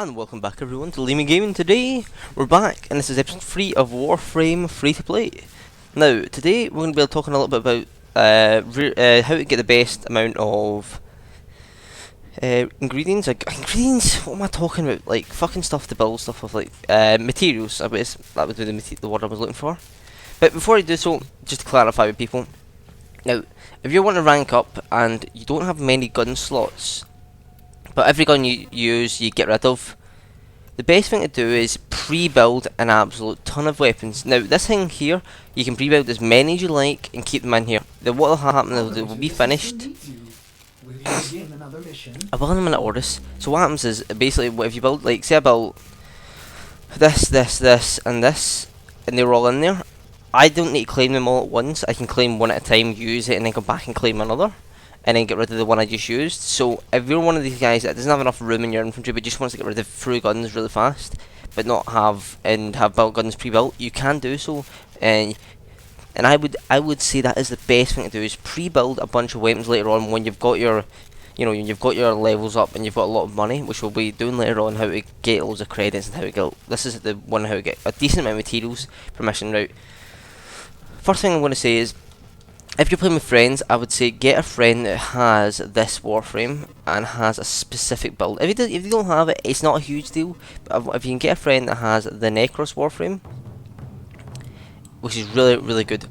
And welcome back everyone to Lehman Gaming. Today we're back and this is episode 3 of Warframe Free to Play. Now today we're going to be talking a little bit about how to get the best amount of ingredients. Ingredients? What am I talking about? Like fucking stuff to build stuff with, like materials. That would be the word I was looking for. But before I do so, just to clarify with people. Now, if you want to rank up and you don't have many gun slots, but every gun you use you get rid of, the best thing to do is pre-build an absolute ton of weapons. Now this thing here, you can pre-build as many as you like and keep them in here. Then what will happen is they will be finished. I will in a minute orders. So what happens is, basically, if you build, like, say I build this, and this, and they're all in there, I don't need to claim them all at once. I can claim one at a time, use it, and then come back and claim another, and then get rid of the one I just used. So if you're one of these guys that doesn't have enough room in your infantry but just wants to get rid of 3 guns really fast, but not have built guns pre-built, you can do so. And I would say that is the best thing to do, is pre-build a bunch of weapons later on when you've got your, you've got your levels up and you've got a lot of money, which we'll be doing later on, how to get loads of credits and how to get. This is the one, how to get a decent amount of materials per mission route. First thing I'm going to say is, if you're playing with friends, I would say get a friend that has this Warframe and has a specific build. If you don't have it, it's not a huge deal. But if you can get a friend that has the Necros Warframe, which is really good.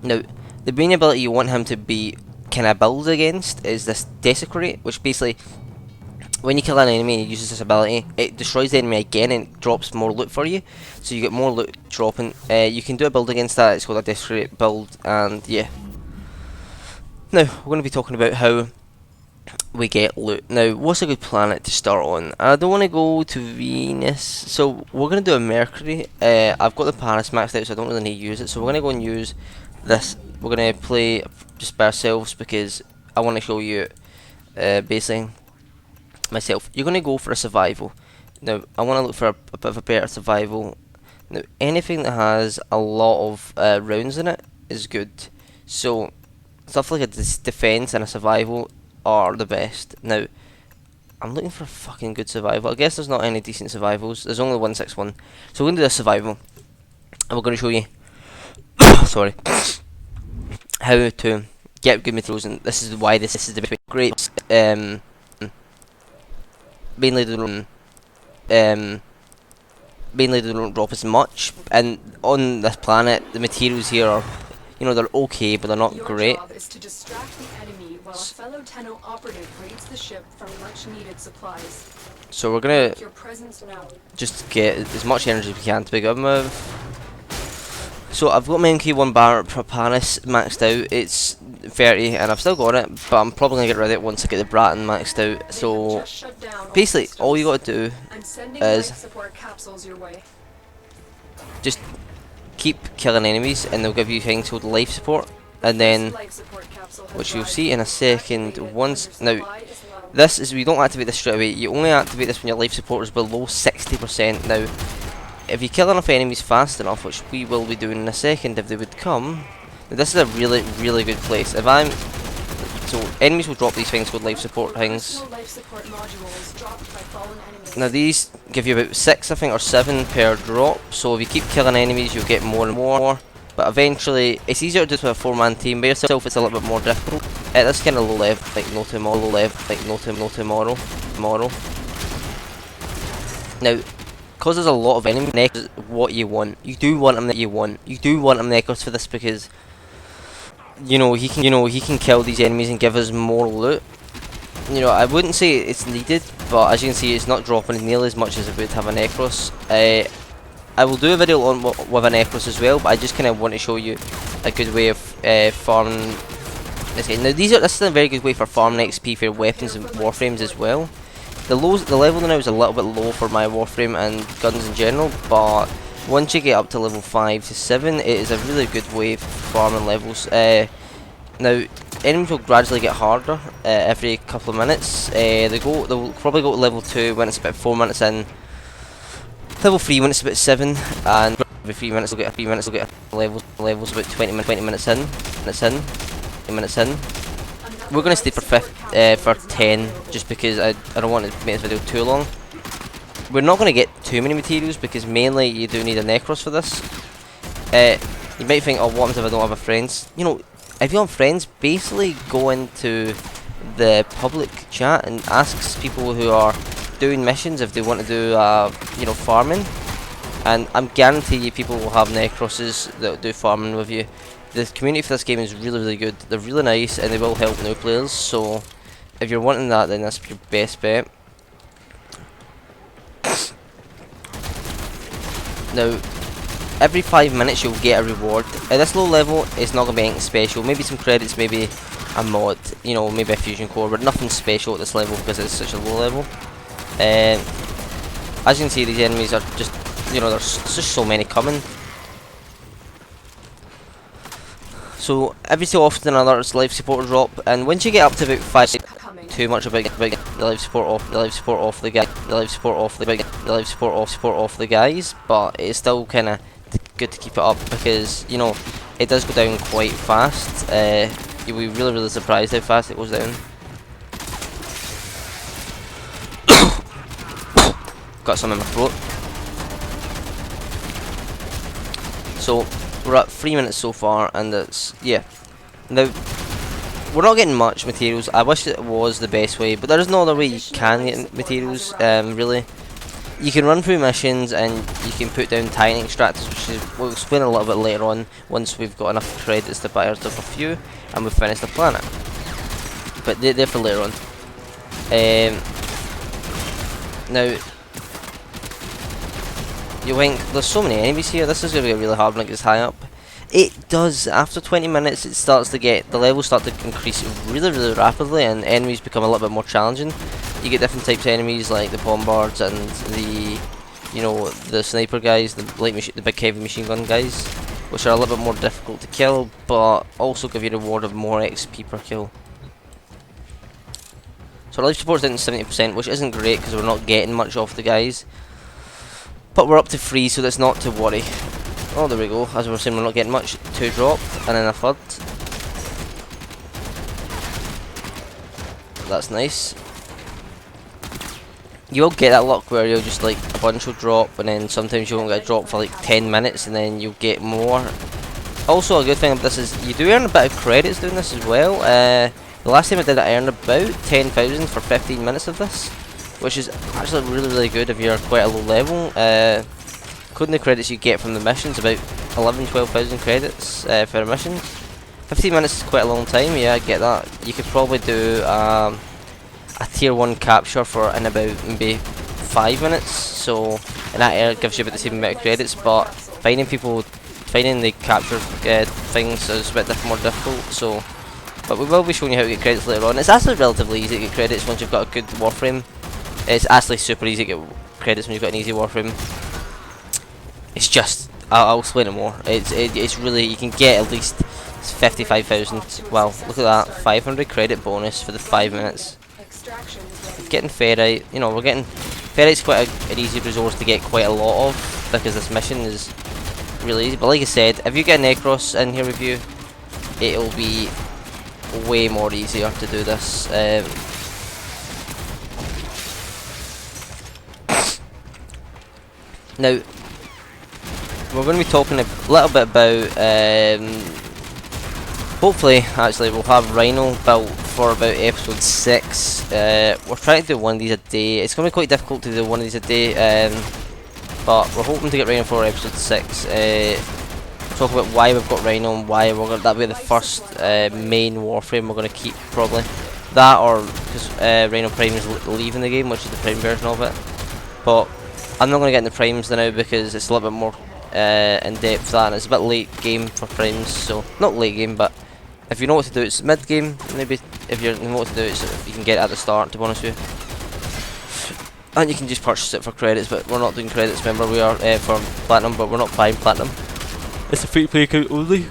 Now, the main ability you want him to be kind of build against is this Desecrate, which basically, when you kill an enemy and it uses this ability, it destroys the enemy again and it drops more loot for you. So you get more loot dropping. You can do a build against that. It's called a Desperate build, and yeah. Now, we're going to be talking about how we get loot. Now, what's a good planet to start on? I don't want to go to Venus, so we're going to do a Mercury. I've got the Paris maxed out, so I don't really need to use it. So we're going to go and use this. We're going to play just by ourselves because I want to show you basically myself. You're going to go for a survival. Now, I want to look for a bit of a better survival. Now, anything that has a lot of rounds in it is good. So, stuff like a defense and a survival are the best. Now, I'm looking for a fucking good survival. I guess there's not any decent survivals. There's only 161. So, we're going to do a survival. And we're going to show you sorry, how to get good materials. And this is why this is the great. Mainly they don't drop as much, and on this planet the materials here are, they're okay, but they're not great. Your job is to distract the enemy while a fellow Tenno operative raids the ship for much needed supplies. So we're gonna Your presence now. just get as much energy as we can to pick up a move. So I've got my MK1 bar per Paris maxed out. It's 30 and I've still got it, but I'm probably gonna get rid of it once I get the Bratton maxed out. So basically all you gotta do is just keep killing enemies and they'll give you things called life support, and then, which you'll see in a second, once. Now this is, we don't activate this straight away, you only activate this when your life support is below 60%. Now if you kill enough enemies fast enough, which we will be doing in a second if they would come, this is a really good place. If I'm, so enemies will drop these things called life support things. Now these give you about 6, I think, or 7 per drop. So if you keep killing enemies, you'll get more and more. But eventually, it's easier to do this with a 4-man team. By yourself, it's a little bit more difficult. That's kind of low level, like no tomorrow. Now, because there's a lot of enemy necros, what you want. You do want them necros for this because he can kill these enemies and give us more loot. I wouldn't say it's needed, but as you can see, it's not dropping nearly as much as it would have a necros. I will do a video on with a necros as well, but I just kind of want to show you a good way of farming this game. Now this is a very good way for farming XP for weapons and warframes as well. The level now is a little bit low for my Warframe and guns in general, but once you get up to level 5 to 7, it is a really good way for farming levels. Now, enemies will gradually get harder every couple of minutes. They'll probably go to level 2 when it's about 4 minutes in, level 3 when it's about 7, and every 3 minutes they'll get levels about 20 minutes in. we're going to stay for 10, just because I don't want to make this video too long. We're not going to get too many materials, because mainly you do need a Necros for this. You might think, oh, what happens if I don't have a friends? You know, if you have friends, basically go into the public chat and ask people who are doing missions if they want to do, you know, farming. And I'm guarantee you people will have Necroses that will do farming with you. The community for this game is really, really good. They're really nice, and they will help new players. So, if you're wanting that, then that's your best bet. Now, every 5 minutes you'll get a reward. At this low level, it's not going to be anything special. Maybe some credits, maybe a mod, you know, maybe a fusion core, but nothing special at this level because it's such a low level. As you can see, these enemies are just, you know, there's just so many coming. So every so often there's life support drop, and once you get up to about 5, too much about the life support off, the life support off the guys, but it's still kind of good to keep it up because, you know, it does go down quite fast. You'll be really, really surprised how fast it goes down. Got some in my throat. So we're at 3 minutes so far, and it's, yeah. Now, we're not getting much materials. I wish it was the best way, but there is no other way you can get materials, really. You can run through missions, and you can put down tiny extractors, which is, we'll explain a little bit later on, once we've got enough credits to buy ourselves a few, and we've finished the planet. But they're for later on. Now, you think, there's so many enemies here, this is going to be really hard when it gets high up. It does, after 20 minutes it starts to get, the levels start to increase really, really rapidly, and enemies become a little bit more challenging. You get different types of enemies like the bombards and the, you know, the sniper guys, the big heavy machine gun guys, which are a little bit more difficult to kill, but also give you a reward of more XP per kill. So our life support's down to 70%, which isn't great because we're not getting much off the guys. But we're up to 3, so that's not to worry. Oh, there we go. As we were saying, we're not getting much. 2 dropped, and then a third. That's nice. You will get that luck where you'll just, like, a bunch will drop, and then sometimes you won't get a drop for like 10 minutes, and then you'll get more. Also, a good thing about this is you do earn a bit of credits doing this as well. The last time I did it, I earned about 10,000 for 15 minutes of this, which is actually really, really good if you're quite a low level. Including the credits you get from the missions, about 12,000 credits for a mission. 15 minutes is quite a long time, yeah, I get that. You could probably do a tier 1 capture for in about maybe 5 minutes, so, and that gives you about the same amount of credits, but finding the capture things is a bit more difficult, so, but we will be showing you how to get credits later on. It's actually relatively easy to get credits once you've got a good Warframe. It's actually super easy to get credits when you've got an easy Warframe. It's just, I'll explain it more. It's really, you can get at least 55,000. Wow, look at that, 500 credit bonus for the 5 minutes. Getting ferrite, you know, ferrite's quite an easy resource to get quite a lot of because this mission is really easy. But like I said, if you get a Necros in here with you, it'll be way more easier to do this. Now, we're going to be talking a little bit about, hopefully, actually, we'll have Rhino built for about episode 6. We're trying to do one of these a day. It's going to be quite difficult to do one of these a day, but we're hoping to get Rhino for episode 6. Talk about why we've got Rhino and why we're going to, that'll be the first main Warframe we're going to keep, probably. That, or because Rhino Prime is leaving the game, which is the Prime version of it. But I'm not going to get into Primes now because it's a little bit more in depth that, and it's a bit late game for Primes, so not late game, but if you know what to do, it's mid game. Maybe if you know what to do, it's, you can get it at the start, to be honest with you, and you can just purchase it for credits. But we're not doing credits, remember, we are for platinum, but we're not buying platinum. It's a free play account only.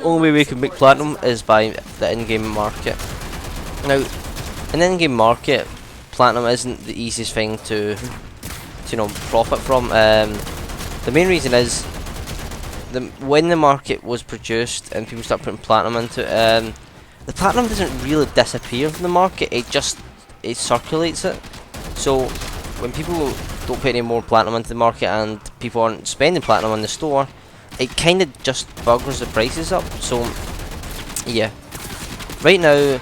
Only way we can make platinum is by the in-game market. Now, in the in-game market, platinum isn't the easiest thing to you know, profit from. The main reason is when the market was produced and people start putting platinum into it, the platinum doesn't really disappear from the market, it circulates it. So when people don't put any more platinum into the market and people aren't spending platinum in the store, it kind of just buggers the prices up. So yeah, right now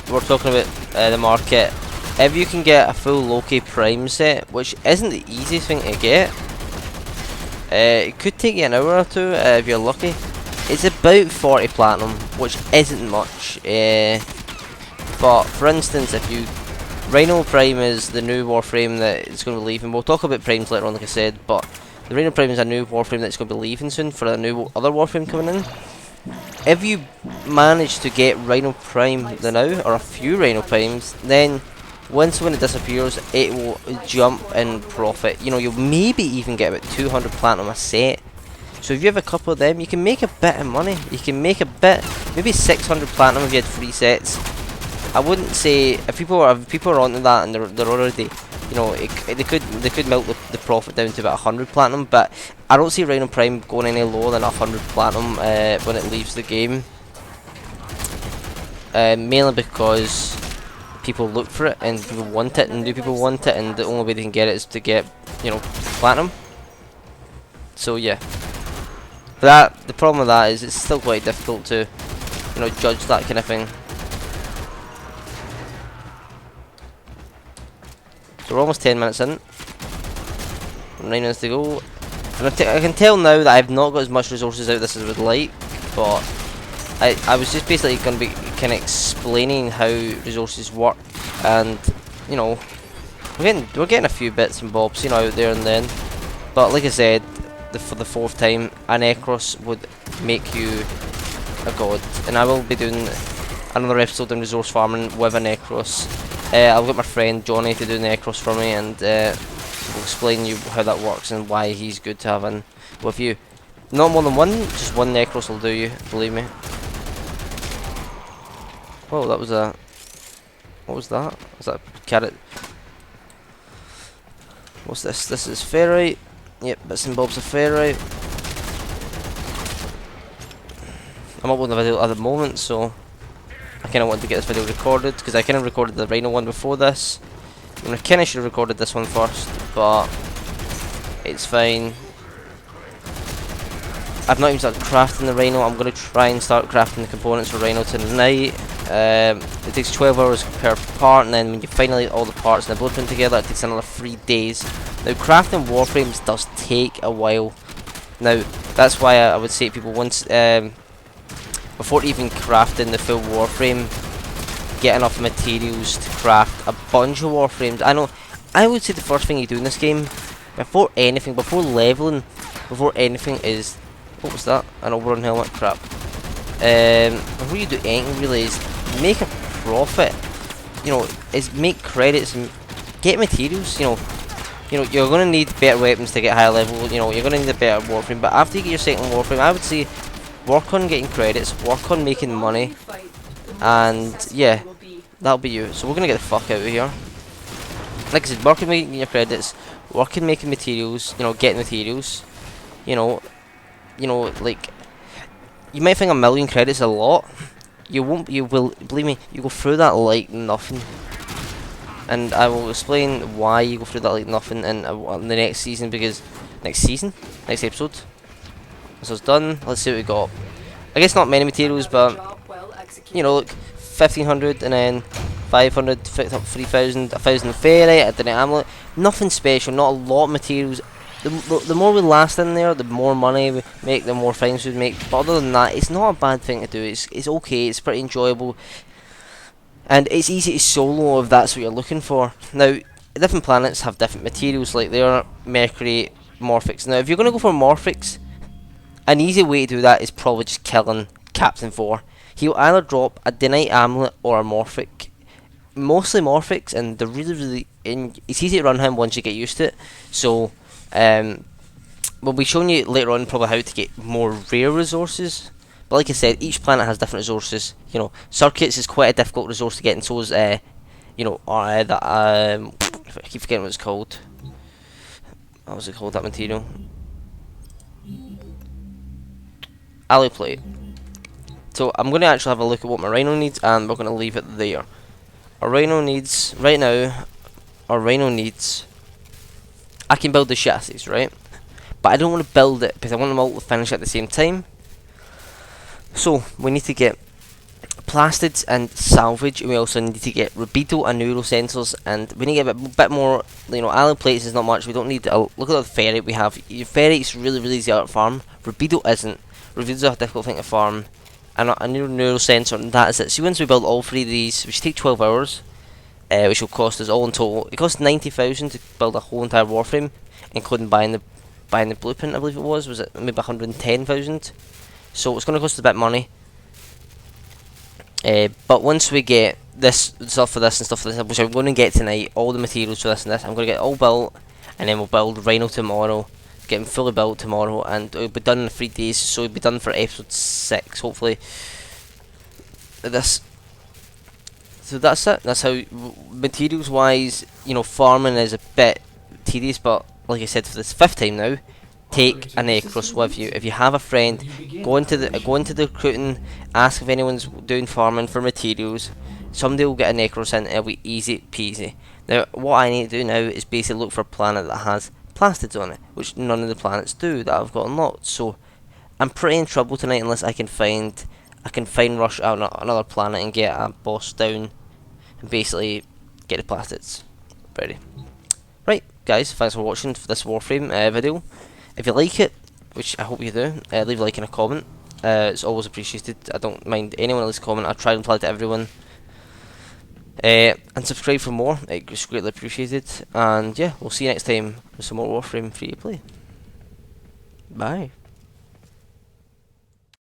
we're talking about the market. If you can get a full Loki Prime set, which isn't the easiest thing to get, it could take you an hour or two if you're lucky. It's about 40 platinum, which isn't much. But for instance, if you Rhino Prime is the new Warframe that is going to be leaving. We'll talk about Primes later on, like I said, but the Rhino Prime is a new Warframe that's going to be leaving soon for a new other Warframe coming in. If you manage to get Rhino Prime the now, or a few Rhino Primes, then when it disappears, it will jump in profit. You know, you'll maybe even get about 200 platinum a set. So if you have a couple of them, you can make a bit of money. You can make a bit, maybe 600 platinum if you had 3 sets. I wouldn't say if people are onto that and they're already, you know, they could milk the profit down to about 100 platinum, but I don't see Rhino Prime going any lower than 100 platinum when it leaves the game. Mainly because people look for it and people want it and new people want it, and the only way they can get it is to get, you know, platinum. So yeah, but the problem with that is it's still quite difficult to, you know, judge that kind of thing. So we're almost 10 minutes in. 9 minutes to go. And I can tell now that I've not got as much resources out this as I would like, but I was just basically going to be kind of explaining how resources work, and you know, we're getting a few bits and bobs, you know, out there and then. But like I said, for the 4th time, a Necros would make you a god, and I will be doing another episode on resource farming with a Necros. I'll get my friend Johnny to do Necros for me, and we'll explain you how that works and why he's good to have in with you. Not more than one, just one Necros will do you, believe me. Oh, that was a... what was that? Was that a carrot? What's this? This is ferrite. Yep, bits and bobs of ferrite. I'm uploading a video at the moment, so I kind of want to get this video recorded, because I kind of recorded the Rhino one before this. And I kind of should have recorded this one first, but it's fine. I've not even started crafting the Rhino. I'm going to try and start crafting the components for Rhino tonight. It takes 12 hours per part, and then when you finally get all the parts and the blueprint together, it takes another 3 days. Now, crafting Warframes does take a while. Now, that's why I would say to people, once before even crafting the full Warframe, get enough materials to craft a bunch of Warframes. I would say the first thing you do in this game, before anything, before leveling, before anything is... what was that? An Oberon helmet? Crap. Before you do anything really is make a profit. You know, is make credits and get materials. You know, you're gonna need better weapons to get higher level. You know, you're gonna need a better Warframe. But after you get your second Warframe, I would say work on getting credits, work on making money, and yeah, that'll be you. So we're gonna get the fuck out of here. Like I said, work on making your credits, work on making materials. You know, getting materials. You know, like, you might think a million credits is a lot. You won't. You will, believe me. You go through that like nothing. And I will explain why you go through that like nothing in the next season, because next episode. So it's done. Let's see what we got. I guess not many materials, but you know, look, 1500 and then 500, 3000, 1000 ferrite, a dinner amulet. Nothing special. Not a lot of materials. The more we last in there, the more money we make, the more things we make. But other than that, it's not a bad thing to do. It's okay. It's pretty enjoyable. And it's easy to solo if that's what you're looking for. Now, different planets have different materials, like they're Mercury, Morphics. Now, if you're going to go for Morphics, an easy way to do that is probably just killing Captain 4. He'll either drop a Denite Amulet or a Morphic. Mostly Morphics, and they're really it's easy to run him once you get used to it. So, we'll be showing you later on probably how to get more rare resources. But like I said, each planet has different resources. You know, circuits is quite a difficult resource to get, and so is you know, that I keep forgetting what it's called. What was it called? That material, alloy plate. So I'm going to actually have a look at what my Rhino needs, and we're going to leave it there. Our Rhino needs, right now, our Rhino needs, I can build the chassis, right? But I don't want to build it because I want them all to finish at the same time. So we need to get plastids and salvage, and we also need to get rubido and neuro sensors, and we need to get a bit more, alloy plates is not much, we don't need look at the ferret we have. Ferret's really easy to farm, rubido isn't. Rubido's a difficult thing to farm, and a neuro sensor, and that is it. So once we build all three of these, which take 12 hours, which will cost us all in total, it costs 90,000 to build a whole entire Warframe, including buying the blueprint, I believe it was it maybe 110,000? So it's going to cost us a bit of money. But once we get this stuff for this and stuff for this, which I'm going to get tonight, all the materials for this and this, I'm going to get it all built, and then we'll build Rhino tomorrow, get him fully built tomorrow, and it'll be done in 3 days, so it'll be done for episode 6, hopefully. So that's it. That's how, materials wise, farming is a bit tedious, but like I said, for this 5th time now, take a Necros with you. If you have a friend, go into the recruiting, ask if anyone's doing farming for materials. Somebody will get a Necros in, it'll be easy peasy. Now, what I need to do now is basically look for a planet that has plastids on it, which none of the planets do that I've got unlocked. So I'm pretty in trouble tonight unless I can find rush out another planet and get a boss down and basically get the plastids ready. Right, guys, thanks for watching for this Warframe video. If you like it, which I hope you do, leave a like and a comment. It's always appreciated. I don't mind anyone else's comment. I try and reply to everyone. And subscribe for more. It's greatly appreciated. And yeah, we'll see you next time with some more Warframe free to play. Bye.